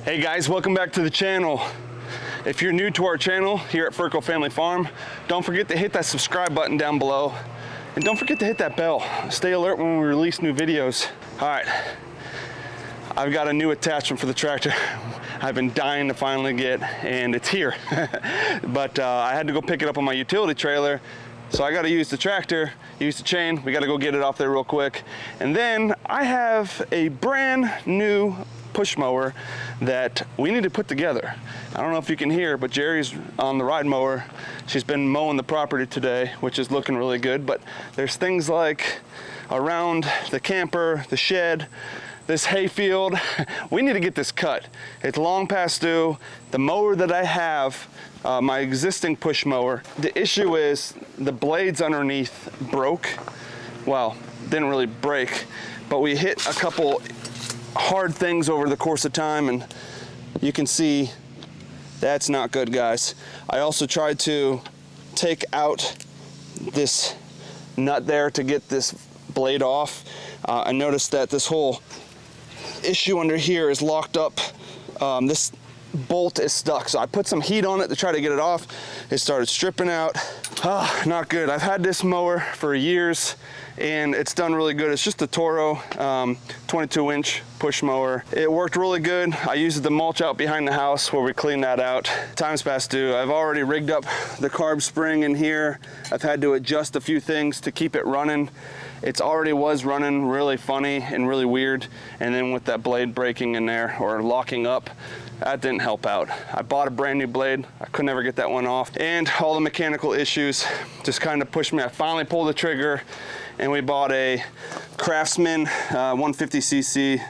Hey guys, welcome back to the channel. If you're new to our channel here at Ferko Family Farm, don't forget to hit that subscribe button down below. And don't forget to hit that bell. Stay alert when we release new videos. All right, I've got a new attachment for the tractor I've been dying to finally get, and it's here. But I had to go pick it up on my utility trailer. So I gotta use the tractor, use the chain. We gotta go get it off there real quick. And then I have a brand new push mower that we need to put together. I don't know if you can hear, but Jerry's on the ride mower. She's been mowing the property today, which is looking really good. But there's things like around the camper, the shed, this hay field. We need to get this cut. It's long past due. The mower that I have, my existing push mower, the issue is the blades underneath broke. Well, didn't really break, but we hit a couple hard things over the course of time, and you can see that's not good, guys. I also tried to take out this nut there to get this blade off. I noticed that this whole issue under here is locked up. This bolt is stuck, so I put some heat on it to try to get it off. It started stripping out. Not good. I've had this mower for years and it's done really good. It's just a Toro 22-inch push mower. It worked really good. I used it to mulch out behind the house where we cleaned that out. Time's past due. I've already rigged up the carb spring in here. I've had to adjust a few things to keep it running. It's already was running really funny and really weird, and then with that blade breaking in there or locking up, that didn't help out. I bought a brand new blade. I could never get that one off, and all the mechanical issues just kind of pushed me. I finally pulled the trigger, and we bought a Craftsman 150cc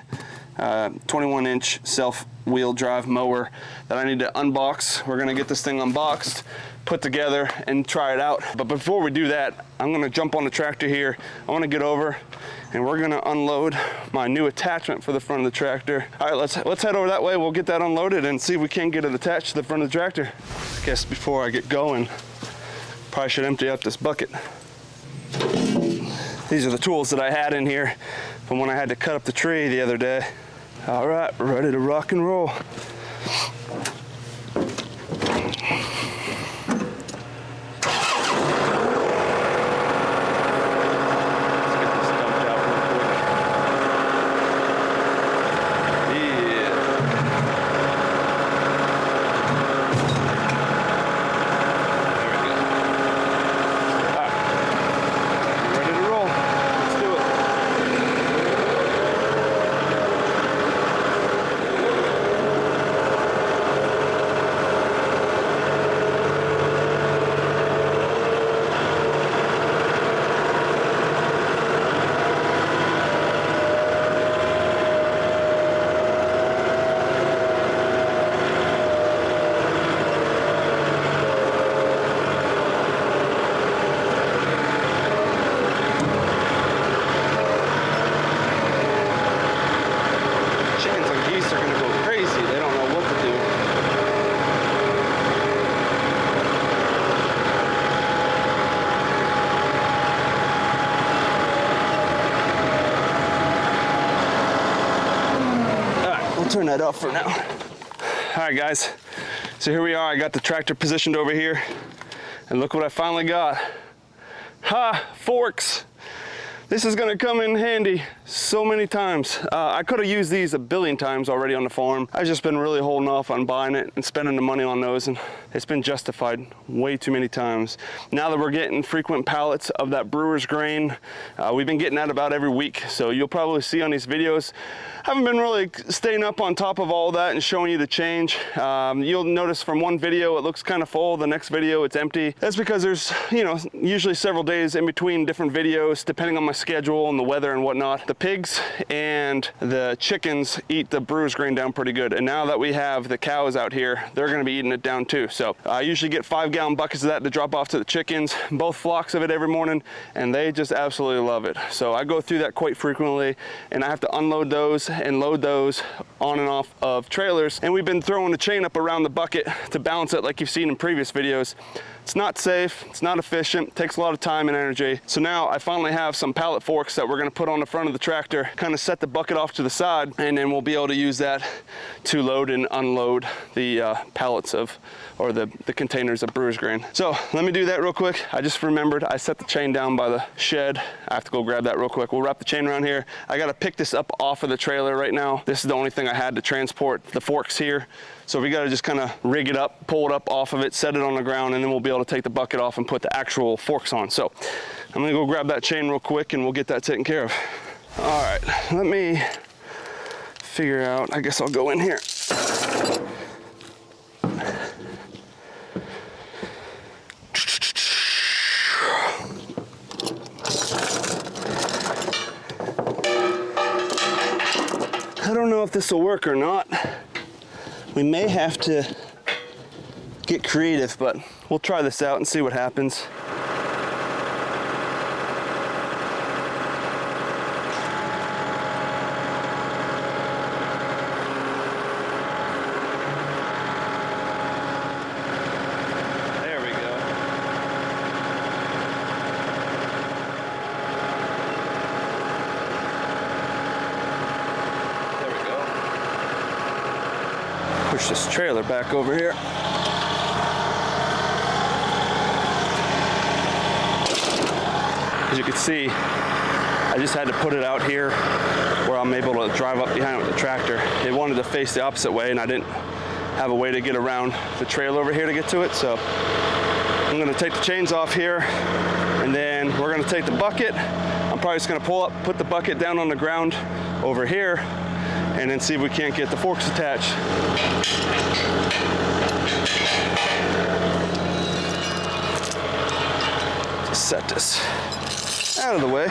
21-inch self-wheel drive mower that I need to unbox. We're gonna get this thing unboxed, put together, and try it out. But before we do that, I'm gonna jump on the tractor here. I wanna get over and we're gonna unload my new attachment for the front of the tractor. All right, let's head over that way. We'll get that unloaded and see if we can get it attached to the front of the tractor. I guess before I get going, probably should empty out this bucket. These are the tools that I had in here from when I had to cut up the tree the other day. All right, we're ready to rock and roll. Turn that off for now. All right, guys, so here we are. I got the tractor positioned over here, and look what I finally got. Forks. This is gonna come in handy so many times. I could have used these a billion times already on the farm. I've just been really holding off on buying it and spending the money on those, and it's been justified way too many times. Now that we're getting frequent pallets of that brewer's grain, we've been getting that about every week, so you'll probably see on these videos, I haven't been really staying up on top of all that and showing you the change. You'll notice from one video it looks kind of full, the next video it's empty. That's because there's, usually several days in between different videos depending on my schedule and the weather and whatnot. The pigs and the chickens eat the brewer's grain down pretty good, and now that we have the cows out here, they're going to be eating it down too. So I usually get 5-gallon buckets of that to drop off to the chickens, both flocks of it every morning, and they just absolutely love it. So I go through that quite frequently, and I have to unload those and load those on and off of trailers, and we've been throwing the chain up around the bucket to balance it like you've seen in previous videos. It's not safe, it's not efficient, it takes a lot of time and energy. So now I finally have some pallet pallet forks that we're gonna put on the front of the tractor, kind of set the bucket off to the side, and then we'll be able to use that to load and unload the pallets or the containers of brewer's grain. So let me do that real quick. I just remembered I set the chain down by the shed. I have to go grab that real quick. We'll wrap the chain around here. I gotta pick this up off of the trailer right now. This is the only thing I had to transport the forks here. So we gotta just kind of rig it up, pull it up off of it, set it on the ground, and then we'll be able to take the bucket off and put the actual forks on. So I'm gonna go grab that chain real quick and we'll get that taken care of. All right, let me figure out, I guess I'll go in here. I don't know if this will work or not. We may have to get creative, but we'll try this out and see what happens. There we go. There we go. Push this trailer back over here. As you can see, I just had to put it out here where I'm able to drive up behind it with the tractor. It wanted to face the opposite way and I didn't have a way to get around the trail over here to get to it. So I'm gonna take the chains off here and then we're gonna take the bucket. I'm probably just gonna pull up, put the bucket down on the ground over here and then see if we can't get the forks attached. Just set this out of the way.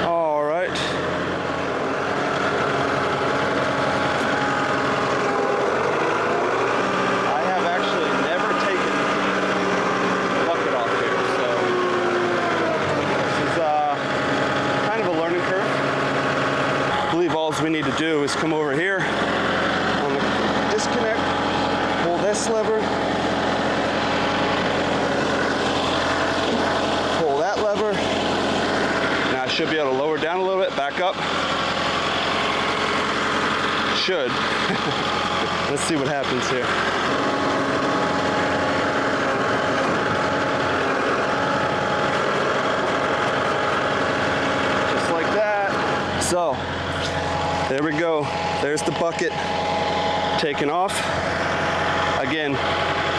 All right. I have actually never taken the bucket off here, so this is kind of a learning curve. I believe all we need to do is come over here on the disconnect, pull this lever, pull that lever. Now I should be able to lower down a little bit, back up. Should. Let's see what happens here. Just like that. So, there we go. There's the bucket taken off. Again,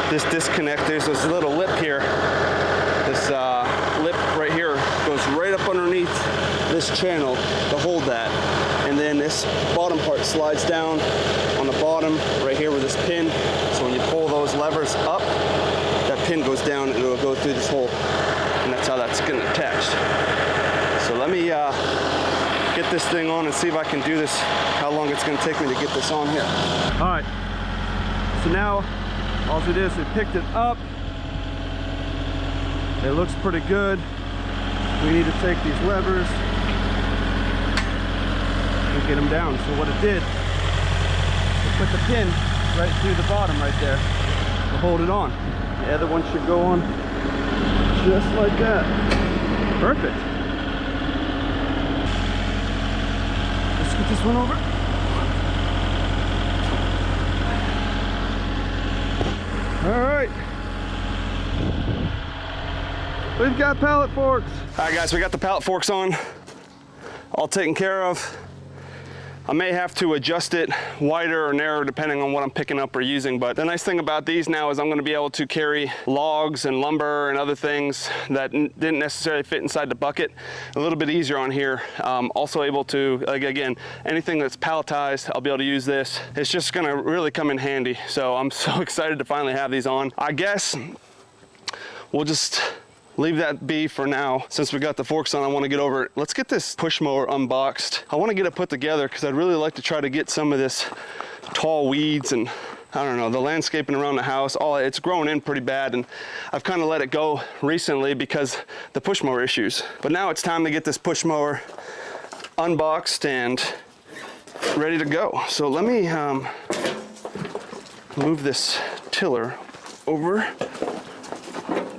this disconnect, there's this little lip here. This lip right here goes right up underneath this channel to hold that. And then this bottom part slides down on the bottom right here with this pin. So when you pull those levers up, that pin goes down and it'll go through this hole. And that's how that's getting attached. So let me get this thing on and see if I can do this, how long it's gonna take me to get this on here. All right, so now all it is, we picked it up. It looks pretty good. We need to take these levers and get them down. So what it did, it put the pin right through the bottom right there to hold it on. The other one should go on just like that. Perfect. Let's get this one over. All right. We've got pallet forks. All right, guys, we got the pallet forks on, all taken care of. I may have to adjust it wider or narrower depending on what I'm picking up or using, but the nice thing about these now is I'm gonna be able to carry logs and lumber and other things that didn't necessarily fit inside the bucket a little bit easier on here. Also able to, like, again, anything that's palletized, I'll be able to use this. It's just gonna really come in handy. So I'm so excited to finally have these on. I guess we'll just leave that be for now. Since we got the forks on, I want to get over it. Let's get this push mower unboxed. I want to get it put together because I'd really like to try to get some of this tall weeds and I don't know, the landscaping around the house, it's grown in pretty bad, and I've kind of let it go recently because the push mower issues. But now it's time to get this push mower unboxed and ready to go. So let me move this tiller over.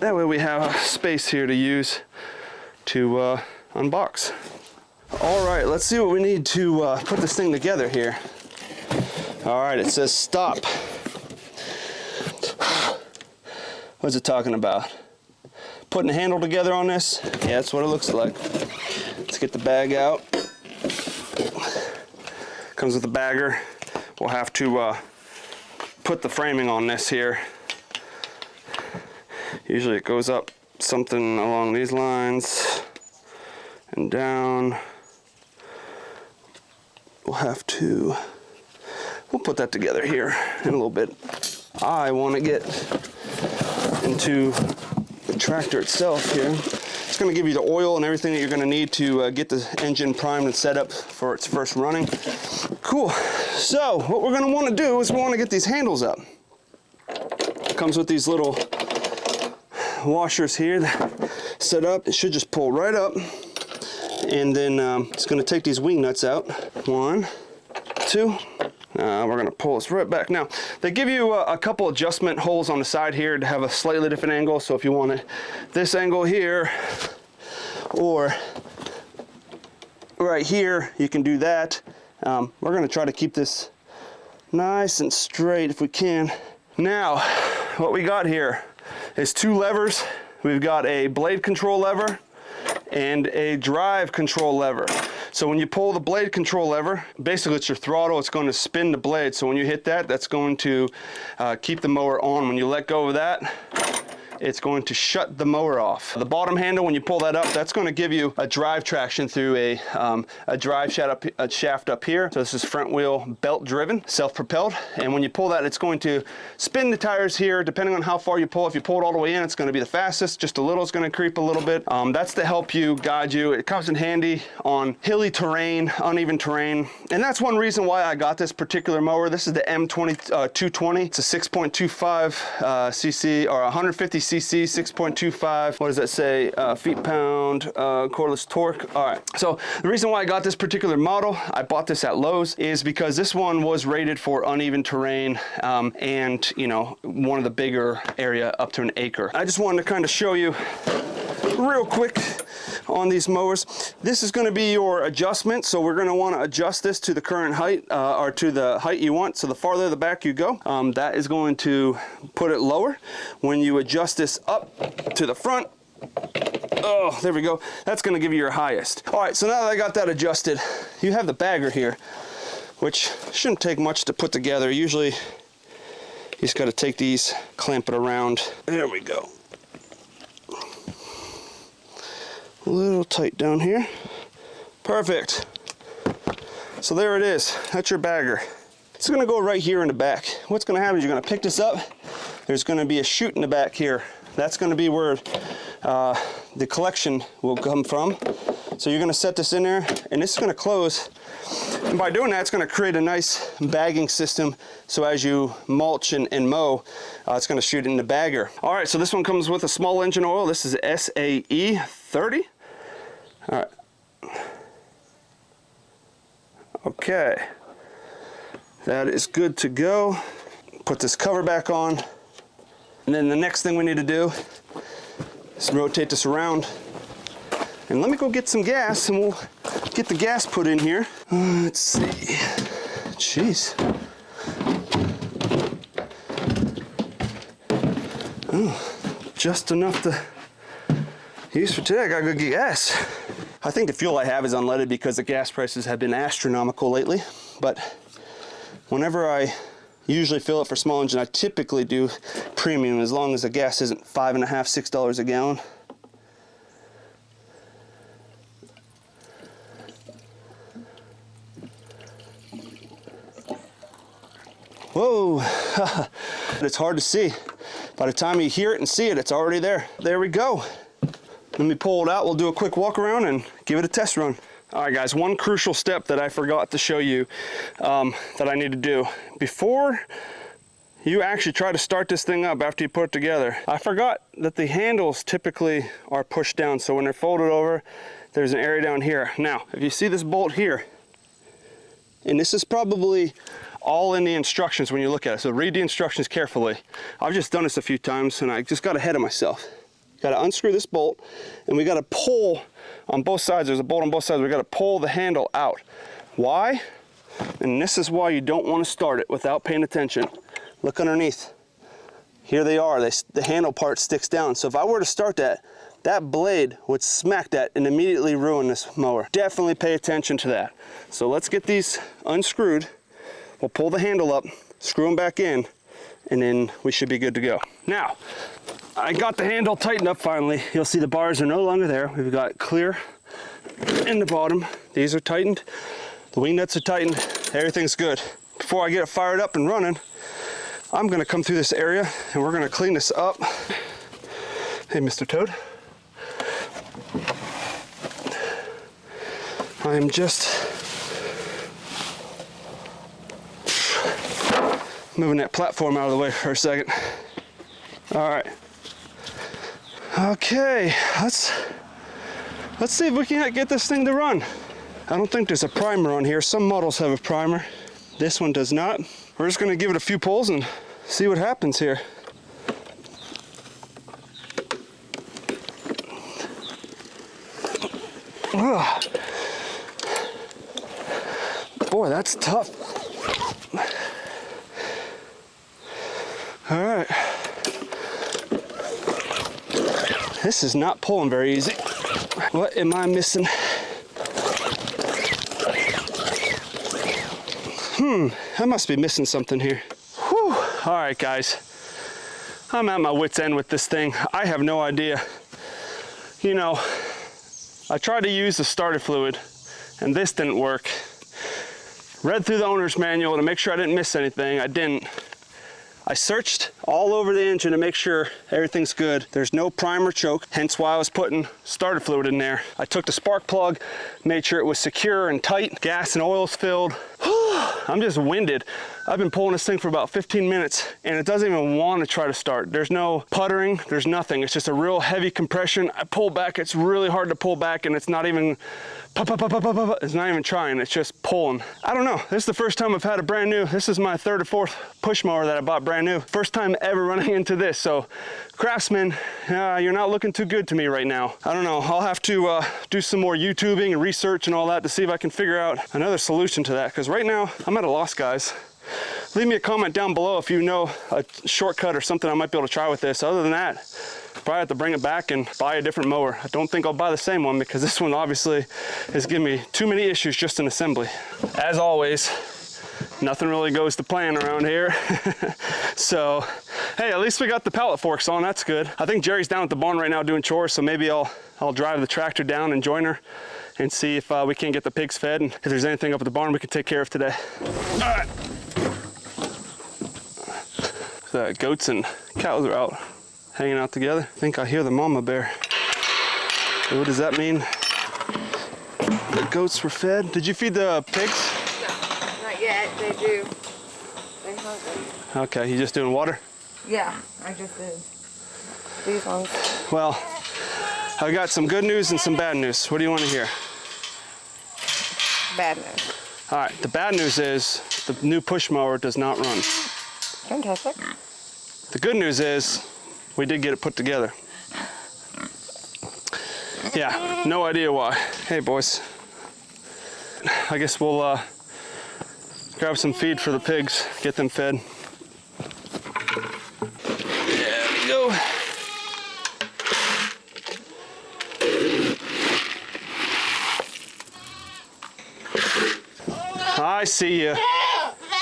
That way we have space here to use to unbox. All right, let's see what we need to put this thing together here. All right, it says stop. What's it talking about? Putting a handle together on this? Yeah, that's what it looks like. Let's get the bag out. Comes with a bagger. We'll have to put the framing on this here. Usually it goes up something along these lines and down. We'll put that together here in a little bit. I want to get into the tractor itself here. It's going to give you the oil and everything that you're going to need to get the engine primed and set up for its first running. Cool. So what we're going to want to do is we want to get these handles up. It comes with these little washers here that set up. It should just pull right up, and then it's going to take these wing nuts out. 1, 2. We're going to pull this right back. Now, they give you a couple adjustment holes on the side here to have a slightly different angle. So if you want it this angle here or right here, you can do that. We're going to try to keep this nice and straight if we can. Now, what we got here is 2 levers. We've got a blade control lever and a drive control lever. So when you pull the blade control lever, basically it's your throttle. It's going to spin the blade. So when you hit that, that's going to keep the mower on. When you let go of that, it's going to shut the mower off. The bottom handle, when you pull that up, that's going to give you a drive traction through a drive shaft up here. So this is front wheel belt driven, self-propelled. And when you pull that, it's going to spin the tires here, depending on how far you pull. If you pull it all the way in, it's going to be the fastest. Just a little is going to creep a little bit. That's to help you, guide you. It comes in handy on hilly terrain, uneven terrain. And that's one reason why I got this particular mower. This is the M220. It's a 6.25 cc or 150 cc, 6.25. What does that say? Feet-pound, cordless torque. All right. So the reason why I got this particular model, I bought this at Lowe's, is because this one was rated for uneven terrain and, you know, one of the bigger area up to an acre. I just wanted to kind of show you real quick on these mowers. This is going to be your adjustment. So we're going to want to adjust this to the current height or to the height you want. So the farther the back you go, that is going to put it lower. When you adjust this up to the front, oh, there we go. That's going to give you your highest. All right, so now that I got that adjusted, you have the bagger here, which shouldn't take much to put together. Usually you just got to take these, clamp it around. There we go. A little tight down here. Perfect. So there it is. That's your bagger. It's going to go right here in the back. What's going to happen is you're going to pick this up. There's going to be a chute in the back here. That's going to be where the collection will come from. So you're going to set this in there, and this is going to close. And by doing that, it's going to create a nice bagging system. So as you mulch and mow, it's going to shoot in the bagger. All right, so this one comes with a small engine oil. This is SAE 30. All right. Okay. That is good to go. Put this cover back on. And then the next thing we need to do is rotate this around. And let me go get some gas and we'll get the gas put in here. Let's see. Jeez. Oh, just enough to use for today. I gotta go get gas. I think the fuel I have is unleaded because the gas prices have been astronomical lately. But whenever I usually fill it for small engine, I typically do premium as long as the gas isn't $5.50, $6 a gallon. Whoa, it's hard to see. By the time you hear it and see it, it's already there. There we go. Let me pull it out. We'll do a quick walk around and give it a test run. All right, guys, one crucial step that I forgot to show you that I need to do. Before you actually try to start this thing up after you put it together, I forgot that the handles typically are pushed down. So when they're folded over, there's an area down here. Now, if you see this bolt here, and this is probably all in the instructions when you look at it, so read the instructions carefully. I've just done this a few times and I just got ahead of myself. got to unscrew this bolt, and we got to pull on both sides. There's a bolt on both sides. We got to pull the handle out. Why? And this is why you don't want to start it without paying attention. Look underneath. Here they are. The handle part sticks down. So if I were to start that, that blade would smack that and immediately ruin this mower. Definitely pay attention to that. So let's get these unscrewed. We'll pull the handle up, screw them back in, and then we should be good to go. Now, I got the handle tightened up finally. You'll see the bars are no longer there. We've got clear in the bottom. These are tightened. The wing nuts are tightened. Everything's good. Before I get it fired up and running, I'm gonna come through this area and we're gonna clean this up. Hey, Mr. Toad. I am just moving that platform out of the way for a second. All right. Okay, let's see if we can get this thing to run. I don't think there's a primer on here. Some models have a primer. This one does not. We're just gonna give it a few pulls and see what happens here. Ugh. Boy, that's tough. All right. This is not pulling very easy. What am I missing? I must be missing something here. Whew. All right, guys. I'm at my wit's end with this thing. I have no idea. You know, I tried to use the starter fluid and this didn't work. Read through the owner's manual to make sure I didn't miss anything. I didn't. I searched all over the engine to make sure everything's good. There's no primer choke, hence why I was putting starter fluid in there. I took the spark plug, made sure it was secure and tight. Gas and oil's filled. I'm just winded. I've been pulling this thing for about 15 minutes and it doesn't even want to try to start. There's no puttering, there's nothing. It's just a real heavy compression. I pull back, it's really hard to pull back and it's not even, it's not even trying, it's just pulling. I don't know, this is the first time I've had a brand new, this is my third or fourth push mower that I bought brand new. First time ever running into this, so Craftsman, you're not looking too good to me right now. I don't know, I'll have to do some more YouTubing and research and all that to see if I can figure out another solution to that, because right now I'm at a loss, guys. Leave me a comment down below if you know a shortcut or something I might be able to try with this. Other than that, probably have to bring it back and buy a different mower. I don't think I'll buy the same one because this one obviously is giving me too many issues just in assembly. As always, nothing really goes to plan around here. So, hey, at least we got the pallet forks on, that's good. I think Jerry's down at the barn right now doing chores, so maybe I'll drive the tractor down and join her and see if we can't get the pigs fed, and if there's anything up at the barn we can take care of today. All right. The goats and cows are out hanging out together. I think I hear the mama bear. So what does that mean? The goats were fed. Did you feed the pigs? No, not yet. They do. They're hungry. Okay, you just doing water? Yeah, I just did. These ones. Well, I've got some good news and some bad news. What do you want to hear? Bad news. All right, the bad news is the new push mower does not run. Fantastic. The good news is we did get it put together. Yeah, no idea why. Hey, boys. I guess we'll grab some feed for the pigs, get them fed. There we go. I see you.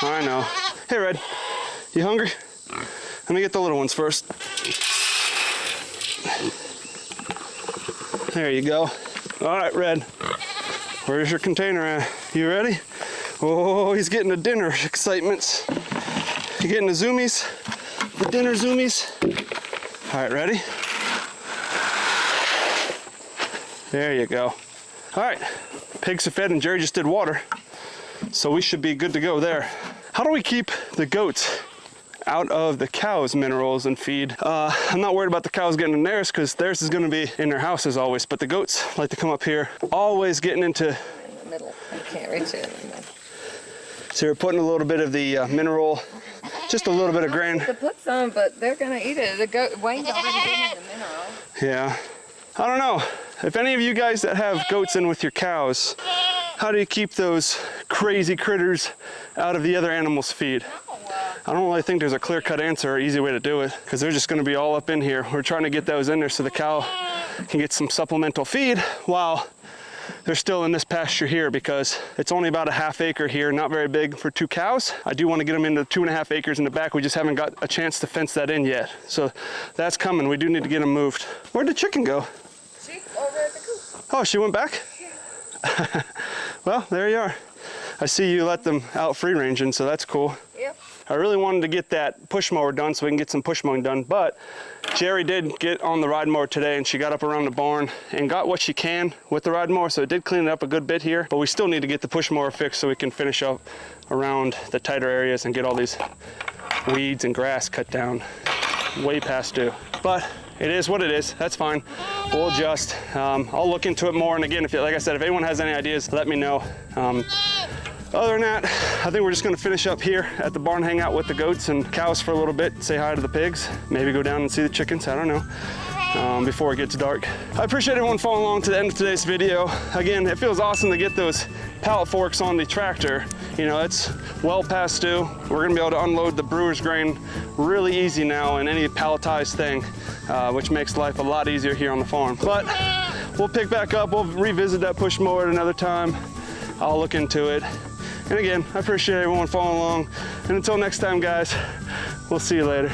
I know. Hey, Red. You hungry? Let me get the little ones first. There you go. All right, Red. Where's your container at? You ready? Oh, he's getting the dinner excitements. You getting the zoomies? The dinner zoomies? All right, ready? There you go. All right, pigs are fed and Jerry just did water. So we should be good to go there. How do we keep the goats out of the cows' minerals and feed? I'm not worried about the cows getting in theirs because theirs is gonna be in their house as always, but the goats like to come up here, always getting into... In the middle, I can't reach it. So we're putting a little bit of the mineral, just a little bit of grain. To put some, but they're gonna eat it. The goat, Wayne's already getting the mineral. Yeah, I don't know. If any of you guys that have goats in with your cows, how do you keep those crazy critters out of the other animals' feed? I don't really think there's a clear-cut answer or easy way to do it, because they're just going to be all up in here. We're trying to get those in there so the cow can get some supplemental feed while they're still in this pasture here, because it's only about a ½ acre here, not very big for 2 cows. I do want to get them into 2.5 acres in the back. We just haven't got a chance to fence that in yet. So that's coming. We do need to get them moved. Where'd the chicken go? She's over at the coop. Oh, she went back? Yeah. Well, there you are. I see you let them out free ranging, so that's cool. Yep. I really wanted to get that push mower done so we can get some push mowing done, but Jerry did get on the ride mower today, and she got up around the barn and got what she can with the ride mower, so it did clean it up a good bit here, but we still need to get the push mower fixed so we can finish up around the tighter areas and get all these weeds and grass cut down way past due. But it is what it is. That's fine. We'll adjust. I'll look into it more, and again, like I said, if anyone has any ideas, let me know. Other than that, I think we're just gonna finish up here at the barn, hang out with the goats and cows for a little bit, say hi to the pigs, maybe go down and see the chickens, I don't know, before it gets dark. I appreciate everyone following along to the end of today's video. Again, it feels awesome to get those pallet forks on the tractor. You know, it's well past due. We're gonna be able to unload the brewer's grain really easy now in any palletized thing, which makes life a lot easier here on the farm. But we'll pick back up, we'll revisit that push mower at another time. I'll look into it. And again, I appreciate everyone following along. And until next time, guys, we'll see you later.